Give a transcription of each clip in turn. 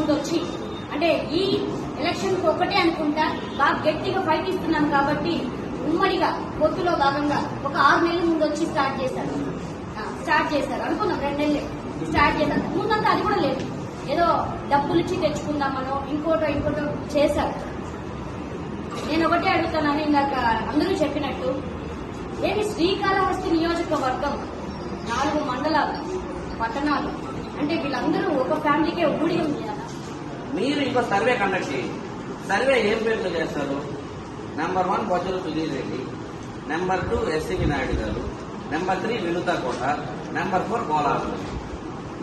ముందు వచ్చి అంటే ఈ ఎలక్షన్ ఒకటే అనుకుంటా బాగా గట్టిగా ఫైట్ ఇస్తున్నాం కాబట్టి ఉమ్మడిగా పొత్తులో భాగంగా ఒక 6 నెలల ముందు వచ్చి స్టార్ట్ చేశారు అనుకున్నాం 2 నెలలే స్టార్ట్ చేశారు. ముందంతా అది కూడా లేదు, ఏదో డబ్బులు ఇచ్చి తెచ్చుకుందామనో ఇంకోటో చేశారు. నేను ఒకటే అడుగుతానని ఇందాక అందరూ చెప్పినట్టు, ఏమి శ్రీకాళహస్తి నియోజకవర్గం 4 మండలాలు పట్టణాలు అంటే వీళ్ళందరూ ఒక ఫ్యామిలీకే ఊడి ఉంది. మీరు ఇంకో సర్వే కండక్ట్ చేయండి. సర్వే ఏం పేర్లు చేస్తారు? Number 1 Bojjala Sudheer Reddy, number 2 SCV Naidu గారు, నెంబర్ 3 వినుతా కోట, నెంబర్ 4 కోలారు.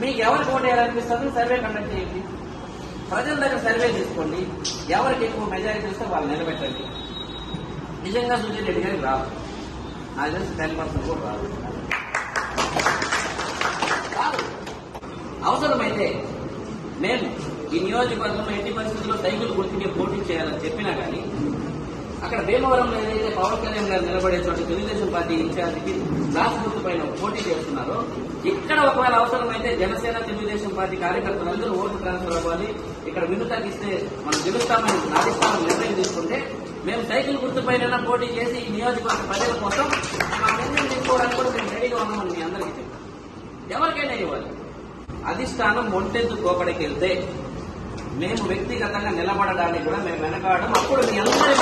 మీకు ఎవరికి ఓటు వేయాలనిపిస్తుంది సర్వే కండక్ట్ చేయండి. ప్రజల దగ్గర సర్వే తీసుకోండి, ఎవరికి ఎక్కువ మెజారిటీ ఇస్తే వాళ్ళు నిలబెట్టండి. నిజంగా సుధీర్ రెడ్డి గారికి రాదు, నాకు తెలిసి 10% కూడా రాదు. అవసరమైతే మేము ఈ నియోజకవర్గంలో ఎట్టి పరిస్థితుల్లో సైకిల్ గుర్తుకే పోటీ చేయాలని చెప్పినా కానీ అక్కడ భీమవరంలో ఏదైతే పవన్ కళ్యాణ్ గారు నిలబడే చోట తెలుగుదేశం పార్టీ ఇన్ఛార్జికి గ్లాస్ గుర్తు పైన పోటీ చేస్తున్నారో ఇక్కడ ఒకవేళ అవసరమైతే జనసేన తెలుగుదేశం పార్టీ కార్యకర్తలందరూ ఓటు ట్రాన్స్ఫర్ అవ్వాలి, ఇక్కడ వినుతకి ఇస్తే మనం గెలుస్తామని నాటిస్తామని నిర్ణయం తీసుకుంటే మేము సైకిల్ గుర్తు పైన పోటీ చేసి ఈ నియోజకవర్గ ప్రజల కోసం మా నిర్ణయం తీసుకోవడానికి కూడా మేము రెడీగా ఉన్నామని మీ అందరికీ చెప్పాం. ఎవరికైనా ఇవ్వాలి. అధిష్టానం ఒంటెద్దు కోపడికి వెళ్తే మేము వ్యక్తిగతంగా నిలబడడానికి కూడా మేము వెనకాడడం. అప్పుడు మీ అందరి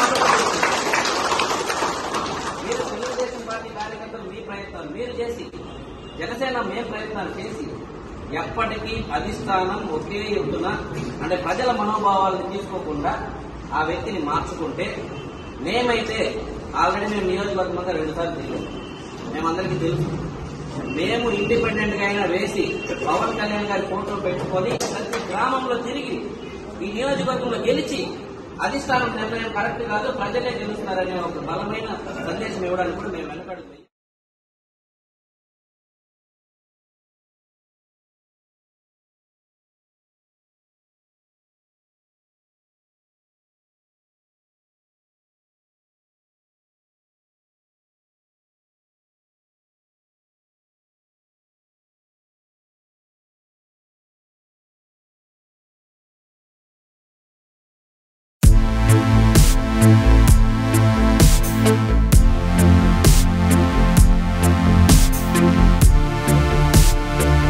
మీరు తెలుగుదేశం పార్టీ కార్యకర్తలు మీ ప్రయత్నాలు మీరు చేసి, జనసేన మేము ప్రయత్నాలు చేసి ఎప్పటికీ అధిష్టానం ఒకే ఎత్తున అంటే ప్రజల మనోభావాలను తీసుకోకుండా ఆ వ్యక్తిని మార్చుకుంటే మేమైతే ఆల్రెడీ మేము నియోజకవర్గం అంతా 2 సార్లు తిరిగాం. మేమందరికీ తెలుసు. మేము ఇండిపెండెంట్ గా అయినా వేసి పవన్ కళ్యాణ్ గారి ఫోటో పెట్టుకొని ప్రతి గ్రామంలో తిరిగి ఈ నియోజకవర్గంలో గెలిచి అధిష్టానం నిర్ణయం కరెక్ట్ కాదు, ప్రజలే గెలుస్తున్నారనే ఒక బలమైన సందేశం ఇవ్వడానికి కూడా మేము వెనకడుగు